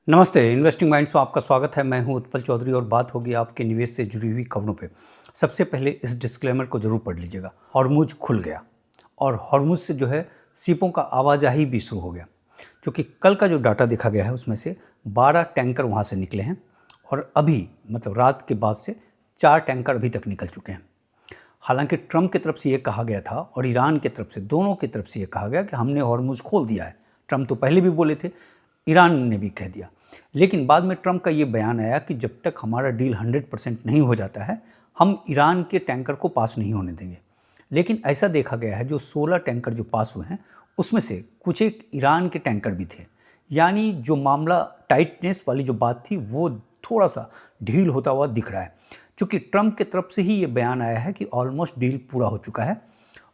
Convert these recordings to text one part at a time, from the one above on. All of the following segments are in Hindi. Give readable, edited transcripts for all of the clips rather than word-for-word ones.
नमस्ते, इन्वेस्टिंग माइंड्स में आपका स्वागत है। मैं हूं उत्पल चौधरी और बात होगी आपके निवेश से जुड़ी हुई खबरों पे। सबसे पहले इस डिस्क्लेमर को जरूर पढ़ लीजिएगा। हॉर्मुज खुल गया और हॉर्मुज से जो है शिपों का आवाजाही भी शुरू हो गया, क्योंकि कल का जो डाटा देखा गया है उसमें से 12 टैंकर वहां से निकले हैं और अभी मतलब रात के बाद से 4 टैंकर अभी तक निकल चुके हैं। हालांकि ट्रंप की तरफ से ये कहा गया था और ईरान की तरफ से, दोनों की तरफ से ये कहा गया कि हमने हॉर्मुज खोल दिया है। ट्रंप तो पहले भी बोले थे, ईरान ने भी कह दिया, लेकिन बाद में ट्रंप का ये बयान आया कि जब तक हमारा डील 100% नहीं हो जाता है हम ईरान के टैंकर को पास नहीं होने देंगे। लेकिन ऐसा देखा गया है जो 16 टैंकर जो पास हुए हैं उसमें से कुछ एक ईरान के टैंकर भी थे, यानी जो मामला टाइटनेस वाली जो बात थी वो थोड़ा सा ढील होता हुआ दिख रहा है। चूँकि ट्रंप की तरफ से ही ये बयान आया है कि ऑलमोस्ट डील पूरा हो चुका है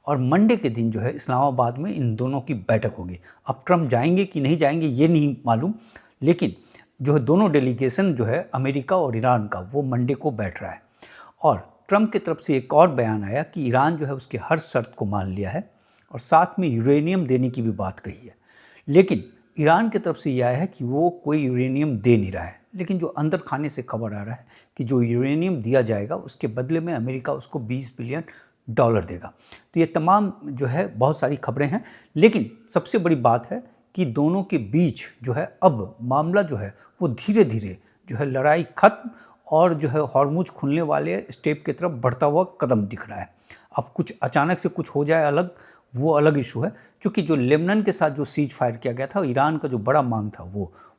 और मंडे के दिन जो है इस्लामाबाद में इन दोनों की बैठक होगी। अब ट्रंप जाएंगे कि नहीं जाएंगे ये नहीं मालूम, लेकिन जो है दोनों डेलीगेशन जो है अमेरिका और ईरान का वो मंडे को बैठ रहा है। और ट्रंप की तरफ से एक और बयान आया कि ईरान जो है उसकी हर शर्त को मान लिया है और साथ में यूरेनियम देने की भी बात कही है। लेकिन ईरान की तरफ से यह आया है कि वो कोई यूरेनियम दे नहीं रहा है, लेकिन जो अंदर खाने से खबर आ रहा है कि जो यूरेनियम दिया जाएगा उसके बदले में अमेरिका उसको $20 बिलियन देगा। तो ये तमाम जो है बहुत सारी खबरें हैं, लेकिन सबसे बड़ी बात है कि दोनों के बीच जो है अब मामला जो है वो धीरे धीरे जो है लड़ाई खत्म और जो है हॉर्मुज खुलने वाले स्टेप की तरफ बढ़ता हुआ कदम दिख रहा है। अब कुछ अचानक से कुछ हो जाए अलग, वो अलग इशू है, क्योंकि जो लेबनान के साथ जो सीज फायर किया गया था, ईरान का जो बड़ा मांग था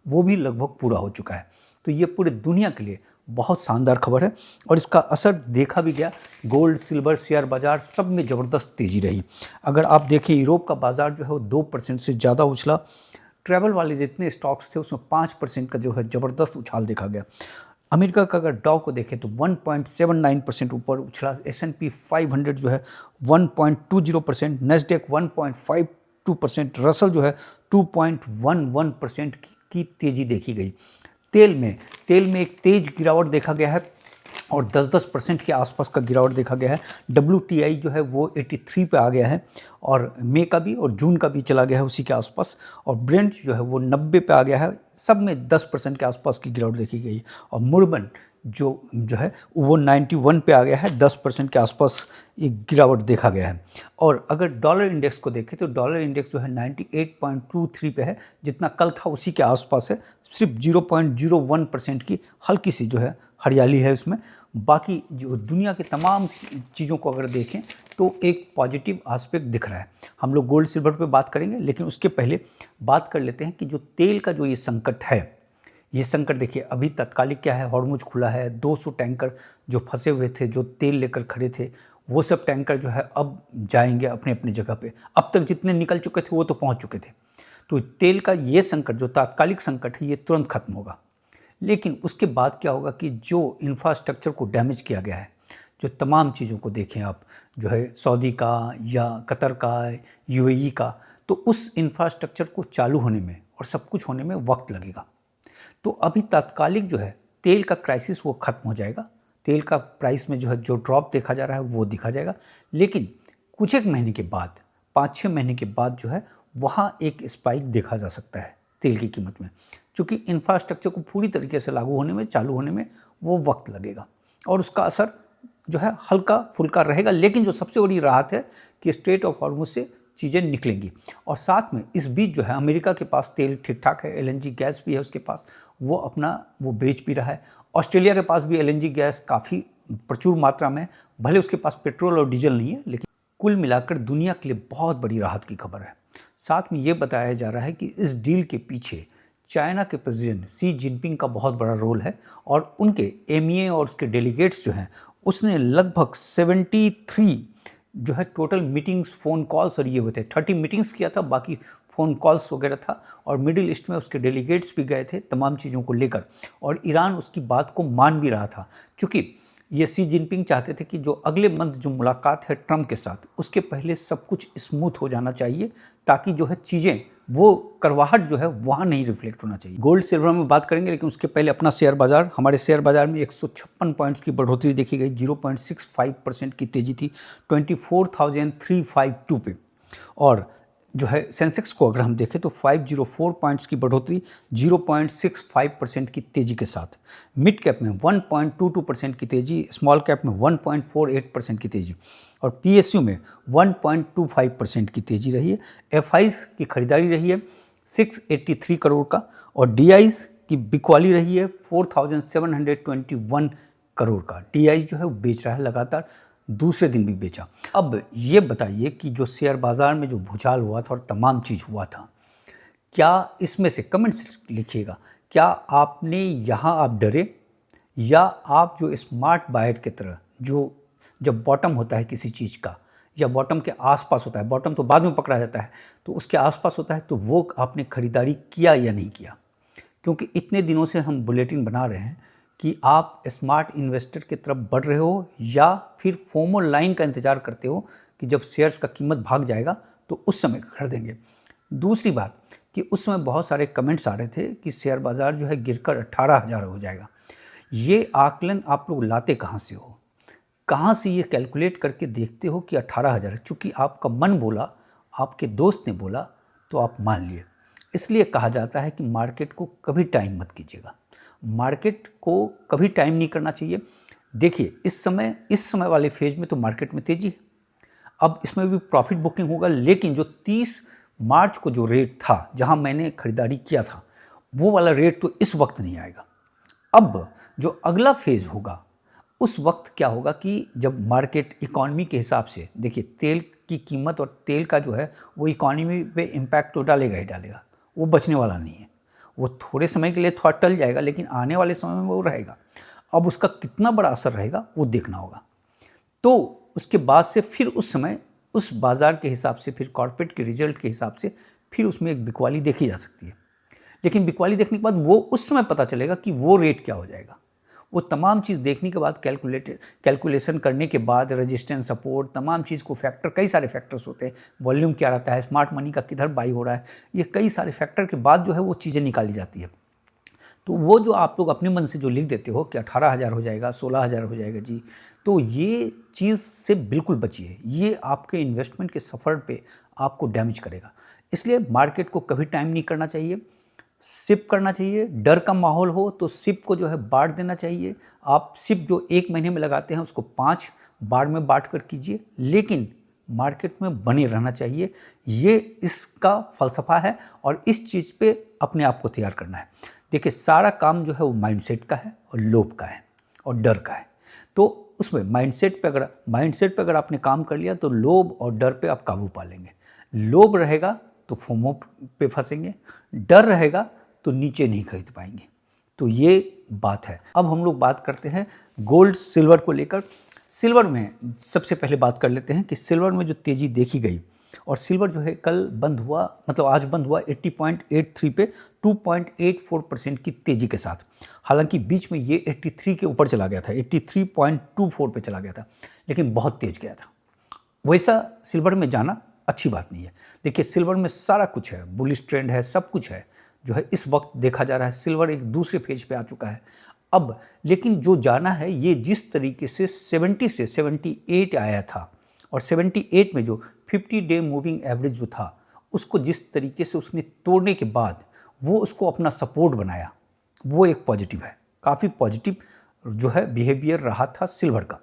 वो भी लगभग पूरा हो चुका है। तो ये पूरे दुनिया के लिए बहुत शानदार खबर है और इसका असर देखा भी गया। गोल्ड, सिल्वर, शेयर बाजार सब में ज़बरदस्त तेज़ी रही। अगर आप देखें यूरोप का बाजार जो है वो 2% से ज़्यादा उछला। ट्रैवल वाले जितने स्टॉक्स थे उसमें 5% का जो है ज़बरदस्त उछाल देखा गया। अमेरिका का अगर डॉव को देखें तो 1.79% ऊपर उछला। S&P 500 जो है 1.20%, नेस्डेक 1.52%, रसल जो है 2.11% की तेज़ी देखी गई। तेल में एक तेज गिरावट देखा गया है और 10% के आसपास का गिरावट देखा गया है। WTI जो है वो 83 पे आ गया है और मई का भी और जून का भी चला गया है उसी के आसपास। और ब्रेंट जो है वो 90 पे आ गया है। सब में 10% के आसपास की गिरावट देखी गई और मुर्बन जो है वो 91 पे आ गया है। 10% के आसपास एक गिरावट देखा गया है। और अगर डॉलर इंडेक्स को देखें तो डॉलर इंडेक्स जो है 98.23 पे है, जितना कल था उसी के आसपास है। सिर्फ 0.01% की हल्की सी जो है हरियाली है उसमें। बाकी जो दुनिया के तमाम चीज़ों को अगर देखें तो एक पॉजिटिव एस्पेक्ट दिख रहा है। हम लोग गोल्ड सिल्वर पे बात करेंगे, लेकिन उसके पहले बात कर लेते हैं कि जो तेल का जो ये संकट है, ये संकट देखिए अभी तात्कालिक क्या है। हॉर्मुज खुला है, 200 टैंकर जो फंसे हुए थे, जो तेल लेकर खड़े थे, वो सब टैंकर जो है अब जाएंगे अपने अपने जगह पे। अब तक जितने निकल चुके थे वो तो पहुंच चुके थे। तो तेल का ये संकट जो तात्कालिक संकट है ये तुरंत खत्म होगा। लेकिन उसके बाद क्या होगा कि जो इंफ्रास्ट्रक्चर को डैमेज किया गया है, जो तमाम चीज़ों को देखें आप, जो है सऊदी का या कतर का, UAE का, तो उस इंफ्रास्ट्रक्चर को चालू होने में और सब कुछ होने में वक्त लगेगा। तो अभी तात्कालिक जो है तेल का क्राइसिस वो ख़त्म हो जाएगा। तेल का प्राइस में जो है जो ड्रॉप देखा जा रहा है वो दिखा जाएगा। लेकिन कुछ एक महीने के बाद, 5-6 महीने के बाद जो है वहाँ एक स्पाइक देखा जा सकता है तेल की कीमत में, क्योंकि इंफ्रास्ट्रक्चर को पूरी तरीके से लागू होने में, चालू होने में वो वक्त लगेगा और उसका असर जो है हल्का फुल्का रहेगा। लेकिन जो सबसे बड़ी राहत है कि स्ट्रेट ऑफ हॉर्मुज से चीज़ें निकलेंगी। और साथ में इस बीच जो है अमेरिका के पास तेल ठीक ठाक है, LNG गैस भी है उसके पास, वो अपना वो बेच भी रहा है। ऑस्ट्रेलिया के पास भी LNG गैस काफ़ी प्रचुर मात्रा में, भले उसके पास पेट्रोल और डीजल नहीं है, लेकिन कुल मिलाकर दुनिया के लिए बहुत बड़ी राहत की खबर है। साथ में ये बताया जा रहा है कि इस डील के पीछे चाइना के प्रेसिडेंट शी जिनपिंग का बहुत बड़ा रोल है और उनके MEA और उसके डेलीगेट्स जो हैं उसने लगभग 73 जो है टोटल मीटिंग्स, फ़ोन कॉल्स और ये हुए थे। 30 मीटिंग्स किया था, बाकी फ़ोन कॉल्स वगैरह था और मिडिल ईस्ट में उसके डेलीगेट्स भी गए थे तमाम चीज़ों को लेकर और ईरान उसकी बात को मान भी रहा था। चूँकि ये शी जिनपिंग चाहते थे कि जो अगले मंथ जो मुलाकात है ट्रंप के साथ, उसके पहले सब कुछ स्मूथ हो जाना चाहिए, ताकि जो है चीज़ें वो करवाहट जो है वहाँ नहीं रिफ्लेक्ट होना चाहिए। गोल्ड सिल्वर में बात करेंगे, लेकिन उसके पहले अपना शेयर बाजार। हमारे शेयर बाजार में 156 पॉइंट्स की बढ़ोतरी देखी गई, 0.65% की तेज़ी थी 24,352 पे। और जो है सेंसेक्स को अगर हम देखें तो 504 पॉइंट्स की बढ़ोतरी 0.65% की तेज़ी के साथ, मिड कैप में 1.22% की तेज़ी, स्मॉल कैप में 1.48% की तेज़ी और पीएसयू में 1.25% की तेज़ी रही है। एफआईज की खरीदारी रही है 683 करोड़ का और डीआईज की बिकवाली रही है 4721 करोड़ का। डीआई जो है वो बेच रहा है लगातार, दूसरे दिन भी बेचा। अब ये बताइए कि जो शेयर बाज़ार में जो भूचाल हुआ था और तमाम चीज़ हुआ था, क्या इसमें से कमेंट्स लिखिएगा, क्या आपने यहाँ आप डरे या आप जो स्मार्ट बायर की तरह, जो जब बॉटम होता है किसी चीज़ का या बॉटम के आसपास होता है, बॉटम तो बाद में पकड़ा जाता है, तो उसके आसपास होता है, तो वो आपने खरीदारी किया या नहीं किया? क्योंकि इतने दिनों से हम बुलेटिन बना रहे हैं कि आप स्मार्ट इन्वेस्टर की तरफ बढ़ रहे हो या फिर फोमो लाइन का इंतज़ार करते हो कि जब शेयर्स का कीमत भाग जाएगा तो उस समय खरीदेंगे। दूसरी बात कि उस समय बहुत सारे कमेंट्स आ रहे थे कि शेयर बाज़ार जो है गिरकर 18,000 हो जाएगा। ये आकलन आप लोग लाते कहाँ से हो? कहाँ से ये कैलकुलेट करके देखते हो कि 18,000? चूँकि आपका मन बोला, आपके दोस्त ने बोला तो आप मान लिए। इसलिए कहा जाता है कि मार्केट को कभी टाइम मत कीजिएगा, मार्केट को कभी टाइम नहीं करना चाहिए। देखिए इस समय वाले फेज में तो मार्केट में तेज़ी है, अब इसमें भी प्रॉफिट बुकिंग होगा, लेकिन जो 30 मार्च को जो रेट था जहां मैंने खरीदारी किया था, वो वाला रेट तो इस वक्त नहीं आएगा। अब जो अगला फेज होगा उस वक्त क्या होगा कि जब मार्केट इकॉनमी के हिसाब से, देखिए तेल की कीमत और तेल का जो है वो इकॉनमी पे इम्पैक्ट तो डालेगा ही डालेगा, वो बचने वाला नहीं है। वो थोड़े समय के लिए थोड़ा टल जाएगा, लेकिन आने वाले समय में वो रहेगा। अब उसका कितना बड़ा असर रहेगा वो देखना होगा। तो उसके बाद से फिर उस समय उस बाज़ार के हिसाब से, फिर कॉर्पोरेट के रिजल्ट के हिसाब से फिर उसमें एक बिकवाली देखी जा सकती है। लेकिन बिकवाली देखने के बाद वो उस समय पता चलेगा कि वो रेट क्या हो जाएगा। वो तमाम चीज़ देखने के बाद, कैलकुलेशन करने के बाद, रेजिस्टेंस, सपोर्ट, तमाम चीज़ को फैक्टर, कई सारे फैक्टर्स होते हैं, वॉल्यूम क्या रहता है, स्मार्ट मनी का किधर बाई हो रहा है, ये कई सारे फैक्टर के बाद जो है वो चीज़ें निकाली जाती है। तो वो जो आप लोग अपने मन से जो लिख देते हो कि 18,000 हो जाएगा, 16,000 हो जाएगा जी, तो ये चीज़ से बिल्कुल बचिए। ये आपके इन्वेस्टमेंट के सफ़र पे आपको डैमेज करेगा। इसलिए मार्केट को कभी टाइम नहीं करना चाहिए, सिप करना चाहिए। डर का माहौल हो तो सिप को जो है बांट देना चाहिए। आप सिप जो 1 महीने में लगाते हैं उसको 5 बार में बांट कर कीजिए, लेकिन मार्केट में बने रहना चाहिए। ये इसका फ़लसफ़ा है और इस चीज़ पे अपने आप को तैयार करना है। देखिए सारा काम जो है वो माइंडसेट का है और लोभ का है और डर का है। तो उसमें माइंडसेट पे अगर आपने काम कर लिया तो लोभ और डर पे आप काबू पा लेंगे। लोभ रहेगा तो फोमो पे फंसेंगे, डर रहेगा तो नीचे नहीं खरीद पाएंगे। तो ये बात है। अब हम लोग बात करते हैं गोल्ड सिल्वर को लेकर। सिल्वर में सबसे पहले बात कर लेते हैं कि सिल्वर में जो तेज़ी देखी गई, और सिल्वर जो है कल बंद हुआ, मतलब आज बंद हुआ 80.83 पे 2.84% की तेज़ी के साथ। हालांकि बीच में ये 83 के ऊपर चला गया था, 83.24 पे चला गया था, लेकिन बहुत तेज गया था। वैसा सिल्वर में जाना अच्छी बात नहीं है। देखिए सिल्वर में सारा कुछ है, बुलिश ट्रेंड है, सब कुछ है जो है इस वक्त देखा जा रहा है। सिल्वर एक दूसरे फेज पे आ चुका है अब, लेकिन जो जाना है ये जिस तरीके से 70 से 78 आया था, और 78 में जो 50 डे मूविंग एवरेज जो था उसको जिस तरीके से उसने तोड़ने के बाद वो उसको अपना सपोर्ट बनाया, वो एक पॉजिटिव है। काफ़ी पॉजिटिव जो है बिहेवियर रहा था सिल्वर का।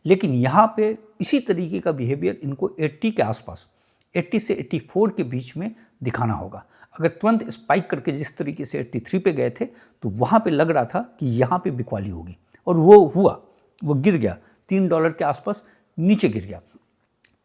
लेकिन यहाँ पे इसी तरीके का बिहेवियर इनको 80 के आसपास, 80 से 84 के बीच में दिखाना होगा। अगर तुरंत स्पाइक करके जिस तरीके से 83 पे गए थे तो वहाँ पे लग रहा था कि यहाँ पे बिकवाली होगी, और वो हुआ, वो गिर गया, $3 के आसपास नीचे गिर गया।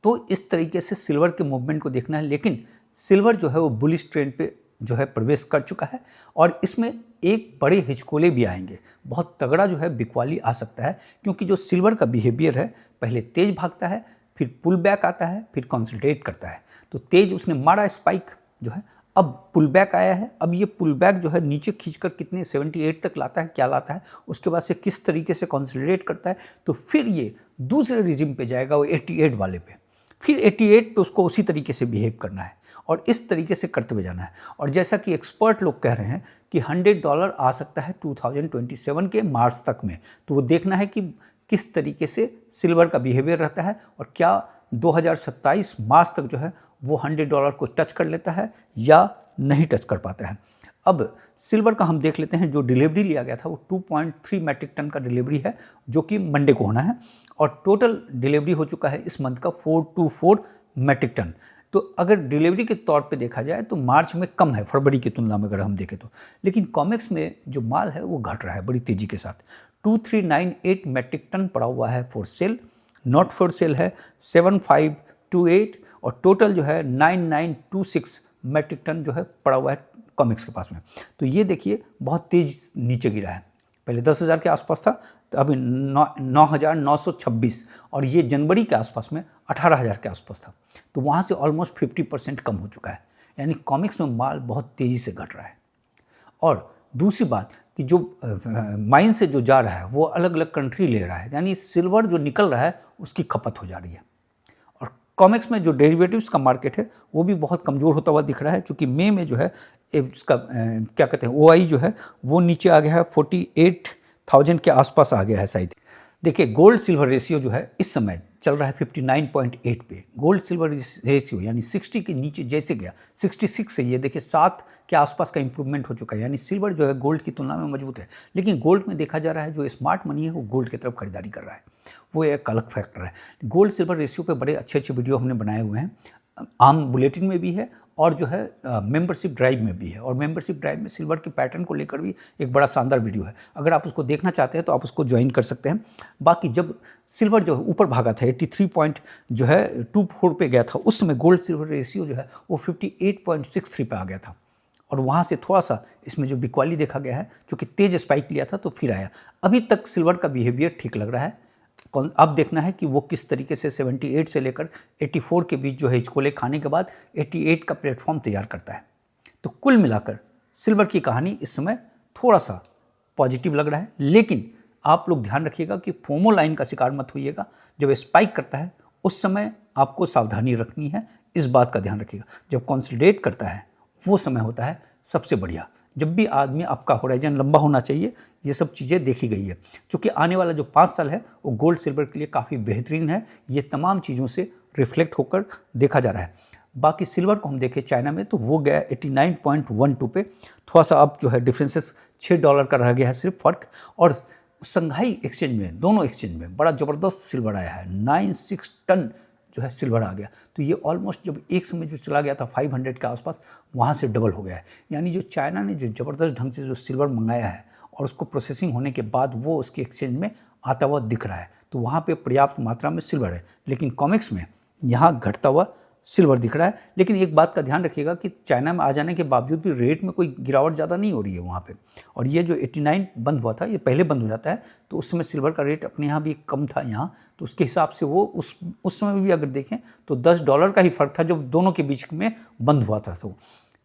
तो इस तरीके से सिल्वर के मूवमेंट को देखना है। लेकिन सिल्वर जो है वो बुलिश ट्रेंड पे जो है प्रवेश कर चुका है, और इसमें एक बड़े हिचकोले भी आएंगे, बहुत तगड़ा जो है बिकवाली आ सकता है। क्योंकि जो सिल्वर का बिहेवियर है, पहले तेज भागता है, फिर पुल बैक आता है, फिर कंसोलिडेट करता है। तो तेज उसने मारा स्पाइक जो है, अब पुल बैक आया है। अब ये पुल बैक जो है नीचे खींचकर कितने 78 तक लाता है, क्या लाता है, उसके बाद से किस तरीके से कंसोलिडेट करता है, तो फिर ये दूसरे रिजिम पे जाएगा, वो 88 वाले पे, फिर 88 पे उसको उसी तरीके से बिहेव करना है और इस तरीके से करते हुए जाना है। और जैसा कि एक्सपर्ट लोग कह रहे हैं कि $100 आ सकता है 2027 के मार्च तक में। तो वो देखना है कि किस तरीके से सिल्वर का बिहेवियर रहता है और क्या 2027 मार्च तक जो है वो $100 को टच कर लेता है या नहीं टच कर पाता है। अब सिल्वर का हम देख लेते हैं, जो डिलीवरी लिया गया था वो 2.3 मैट्रिक टन का डिलीवरी है, जो कि मंडे को होना है, और टोटल डिलीवरी हो चुका है इस मंथ का 424 मैट्रिक टन। तो अगर डिलीवरी के तौर पे देखा जाए तो मार्च में कम है फरवरी की तुलना में अगर हम देखें तो, लेकिन कॉमेक्स में जो माल है वो घट रहा है बड़ी तेज़ी के साथ। 2398 मैट्रिक टन पड़ा हुआ है for sale, not for sale है 7528, और टोटल जो है 9926 मैट्रिक टन जो है पड़ा हुआ है कॉमिक्स के पास में। तो ये देखिए बहुत तेज नीचे गिरा है, पहले 10,000 के आसपास था, तो अभी 9,926, और ये जनवरी के आसपास में 18,000 के आसपास था। तो वहाँ से ऑलमोस्ट 50% कम हो चुका है, यानी कॉमिक्स में माल बहुत तेज़ी से घट रहा है। और दूसरी बात कि जो माइन से जो जा रहा है वो अलग अलग कंट्री ले रहा है, यानी सिल्वर जो निकल रहा है उसकी खपत हो जा रही है। और कॉमिक्स में जो डेरिवेटिव्स का मार्केट है वो भी बहुत कमज़ोर होता हुआ दिख रहा है, क्योंकि मई में जो है उसका क्या कहते हैं OI जो है वो नीचे आ गया है, 48,000 के आसपास आ गया है शायद। देखिए गोल्ड सिल्वर रेशियो जो है इस समय चल रहा है 59.8 पे। गोल्ड सिल्वर रेशियो यानी 60 के नीचे जैसे गया 66 से ये देखिए 7 के आसपास का इंप्रूवमेंट हो चुका है, यानी सिल्वर जो है गोल्ड की तुलना में मजबूत है। लेकिन गोल्ड में देखा जा रहा है जो स्मार्ट मनी है वो गोल्ड की तरफ खरीदारी कर रहा है, वो एक अलग फैक्टर है। गोल्ड सिल्वर रेशियो पे बड़े अच्छे अच्छे वीडियो हमने बनाए हुए हैं, आम बुलेटिन में भी है और जो है मेंबरशिप ड्राइव में भी है, और मेंबरशिप ड्राइव में सिल्वर के पैटर्न को लेकर भी एक बड़ा शानदार वीडियो है। अगर आप उसको देखना चाहते हैं तो आप उसको ज्वाइन कर सकते हैं। बाकी जब सिल्वर जो ऊपर भागा था 83.24 पे गया था, उस समय गोल्ड सिल्वर रेशियो जो है वो 58.63 पे आ गया था, और वहाँ से थोड़ा सा इसमें जो बिकवाली देखा गया है, जो कि तेज स्पाइक लिया था तो फिर आया। अभी तक सिल्वर का बिहेवियर ठीक लग रहा है। अब देखना है कि वो किस तरीके से 78 से लेकर 84 के बीच जो है हिचकोले खाने के बाद 88 का प्लेटफॉर्म तैयार करता है। तो कुल मिलाकर सिल्वर की कहानी इस समय थोड़ा सा पॉजिटिव लग रहा है, लेकिन आप लोग ध्यान रखिएगा कि फोमो लाइन का शिकार मत होइएगा। जब स्पाइक करता है उस समय आपको सावधानी रखनी है, इस बात का ध्यान रखिएगा। जब कंसोलिडेट करता है वो समय होता है सबसे बढ़िया, जब भी आदमी आपका होराइजन लंबा होना चाहिए। ये सब चीज़ें देखी गई है, क्योंकि आने वाला जो 5 साल है वो गोल्ड सिल्वर के लिए काफ़ी बेहतरीन है। ये तमाम चीज़ों से रिफ्लेक्ट होकर देखा जा रहा है। बाकी सिल्वर को हम देखें चाइना में तो वो गया 89.12 पे, थोड़ा सा अब जो है डिफरेंसेस $6 का रह गया है सिर्फ फ़र्क। और संघाई एक्सचेंज में, दोनों एक्सचेंज में बड़ा ज़बरदस्त सिल्वर आया है, 96 टन जो है सिल्वर आ गया। तो ये ऑलमोस्ट जब एक समय जो चला गया था 500 के आसपास, वहाँ से डबल हो गया है। यानी जो चाइना ने जो ज़बरदस्त ढंग से जो सिल्वर मंगाया है और उसको प्रोसेसिंग होने के बाद वो उसके एक्सचेंज में आता हुआ दिख रहा है, तो वहाँ पे पर्याप्त मात्रा में सिल्वर है। लेकिन कॉमिक्स में यहाँ घटता हुआ सिल्वर दिख रहा है। लेकिन एक बात का ध्यान रखिएगा कि चाइना में आ जाने के बावजूद भी रेट में कोई गिरावट ज़्यादा नहीं हो रही है वहाँ पे। और ये जो 89 बंद हुआ था, ये पहले बंद हो जाता है, तो उस समय सिल्वर का रेट अपने यहाँ भी कम था यहाँ, तो उसके हिसाब से वो उस समय भी अगर देखें तो $10 का ही फ़र्क था जब दोनों के बीच में बंद हुआ था।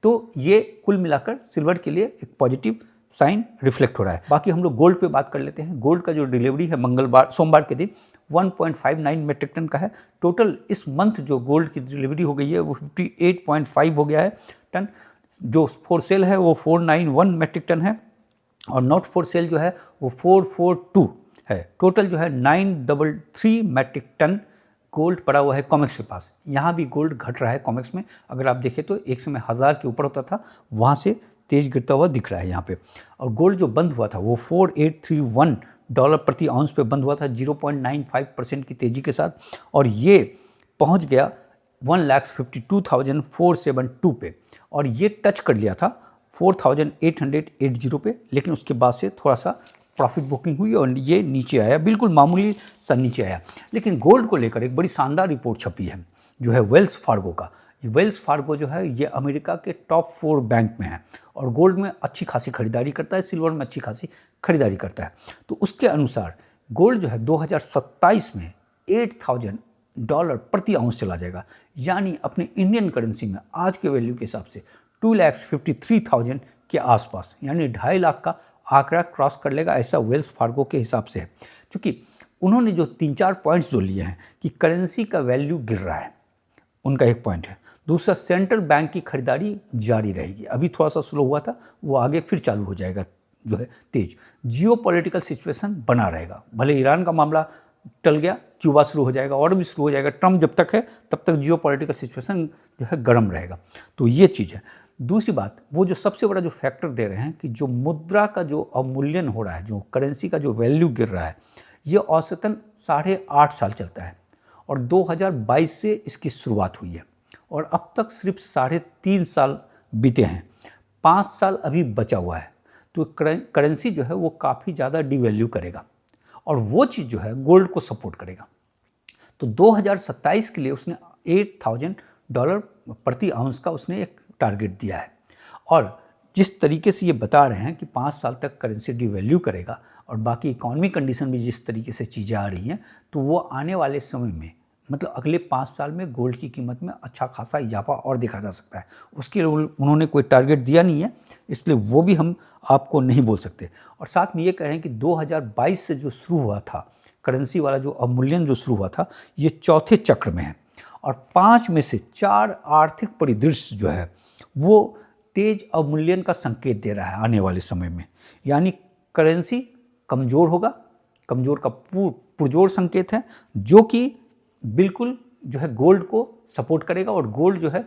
तो ये कुल मिलाकर सिल्वर के लिए एक पॉजिटिव साइन रिफ्लेक्ट हो रहा है। बाकी हम लोग गोल्ड पे बात कर लेते हैं। गोल्ड का जो डिलीवरी है सोमवार के दिन 1.59 मैट्रिक टन का है। टोटल इस मंथ जो गोल्ड की डिलीवरी हो गई है वो 58.5 हो गया है टन। जो फॉर सेल है वो 491 मैट्रिक टन है, और नॉट फॉर सेल जो है वो 442 है। टोटल जो है 933 मैट्रिक टन गोल्ड पड़ा हुआ है कॉमिक्स के पास। यहाँ भी गोल्ड घट रहा है कॉमिक्स में, अगर आप देखें तो एक समय 1000 के ऊपर होता था, वहाँ से तेज गिरता हुआ दिख रहा है यहाँ पे। और गोल्ड जो बंद हुआ था वो $4831 प्रति आउंस पे बंद हुआ था 0.95% की तेज़ी के साथ, और ये पहुँच गया 1,52,472 पे, और ये टच कर लिया था 4,880 पे। लेकिन उसके बाद से थोड़ा सा प्रॉफिट बुकिंग हुई और ये नीचे आया, बिल्कुल मामूली सा नीचे आया। लेकिन गोल्ड को लेकर एक बड़ी शानदार रिपोर्ट छपी है जो है वेल्स फार्गो का। वेल्स फार्गो जो है ये अमेरिका के टॉप 4 बैंक में है, और गोल्ड में अच्छी खासी खरीदारी करता है, सिल्वर में अच्छी खासी खरीदारी करता है। तो उसके अनुसार गोल्ड जो है 2027 में $8,000 प्रति आउंस चला जाएगा, यानी अपने इंडियन करेंसी में आज के वैल्यू के हिसाब से 2,53,000 के आसपास, यानी 2.5 लाख का आंकड़ा क्रॉस कर लेगा, ऐसा वेल्स फार्गो के हिसाब से है। क्योंकि उन्होंने जो 3-4 पॉइंट्स जो लिए हैं कि करेंसी का वैल्यू गिर रहा है, उनका एक पॉइंट है। दूसरा, सेंट्रल बैंक की खरीदारी जारी रहेगी, अभी थोड़ा सा स्लो हुआ था, वो आगे फिर चालू हो जाएगा जो है तेज। जियोपॉलिटिकल सिचुएशन बना रहेगा, भले ईरान का मामला टल गया, क्यूबा शुरू हो जाएगा और भी शुरू हो जाएगा। ट्रम्प जब तक है तब तक जियोपॉलिटिकल सिचुएशन जो है गर्म रहेगा। तो ये चीज़ है। दूसरी बात, वो जो सबसे बड़ा जो फैक्टर दे रहे हैं कि जो मुद्रा का जो अवमूल्यन हो रहा है, जो करेंसी का जो वैल्यू गिर रहा है, ये औसतन 8.5 साल चलता है और 2022 से इसकी शुरुआत हुई है और अब तक सिर्फ 3.5 साल बीते हैं, 5 साल अभी बचा हुआ है। तो करेंसी जो है वो काफ़ी ज़्यादा डिवैल्यू करेगा और वो चीज़ जो है गोल्ड को सपोर्ट करेगा। तो 2027 के लिए उसने $8,000 प्रति आउंस का उसने एक टारगेट दिया है और जिस तरीके से ये बता रहे हैं कि 5 साल तक करेंसी डिवैल्यू करेगा और बाकी इकोनॉमिक कंडीशन भी जिस तरीके से चीज़ें आ रही हैं, तो वो आने वाले समय में मतलब अगले 5 साल में गोल्ड की कीमत में अच्छा खासा इजाफा और देखा जा सकता है। उसके लिए उन्होंने कोई टारगेट दिया नहीं है, इसलिए वो भी हम आपको नहीं बोल सकते। और साथ में ये कह रहे हैं कि 2022 से जो शुरू हुआ था करेंसी वाला जो अवमूल्यन जो शुरू हुआ था, ये चौथे चक्र में है और 5 में से 4 आर्थिक परिदृश्य जो है वो तेज अवमूल्यन का संकेत दे रहा है आने वाले समय में। यानी करेंसी कमज़ोर होगा, कमज़ोर का पुरजोर संकेत है, जो कि बिल्कुल जो है गोल्ड को सपोर्ट करेगा और गोल्ड जो है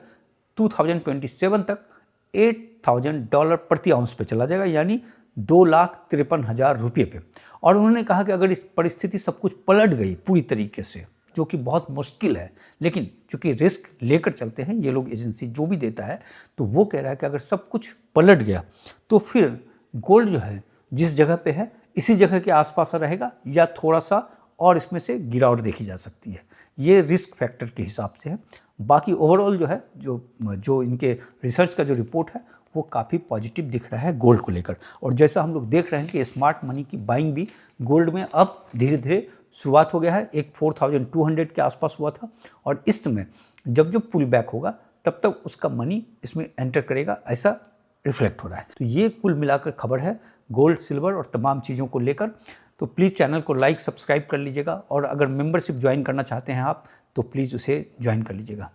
2027 तक $8,000 प्रति आउंस पे चला जाएगा, यानी 2,53,000 रुपये पे। और उन्होंने कहा कि अगर इस परिस्थिति सब कुछ पलट गई पूरी तरीके से, जो कि बहुत मुश्किल है, लेकिन चूंकि रिस्क लेकर चलते हैं ये लोग, एजेंसी जो भी देता है, तो वो कह रहा है कि अगर सब कुछ पलट गया तो फिर गोल्ड जो है जिस जगह पे है इसी जगह के आसपास रहेगा या थोड़ा सा और इसमें से गिरावट देखी जा सकती है। ये रिस्क फैक्टर के हिसाब से है। बाकी ओवरऑल जो है जो इनके रिसर्च का जो रिपोर्ट है वो काफ़ी पॉजिटिव दिख रहा है गोल्ड को लेकर। और जैसा हम लोग देख रहे हैं कि स्मार्ट मनी की बाइंग भी गोल्ड में अब धीरे धीरे शुरुआत हो गया है। एक 4,200 के आसपास हुआ था और इस समय जब पुल बैक होगा तब तक उसका मनी इसमें एंटर करेगा, ऐसा रिफ्लेक्ट हो रहा है। तो ये कुल मिलाकर खबर है गोल्ड, सिल्वर और तमाम चीज़ों को लेकर। तो प्लीज़ चैनल को लाइक, सब्सक्राइब कर लीजिएगा और अगर मेंबरशिप ज्वाइन करना चाहते हैं आप तो प्लीज़ उसे ज्वाइन कर लीजिएगा।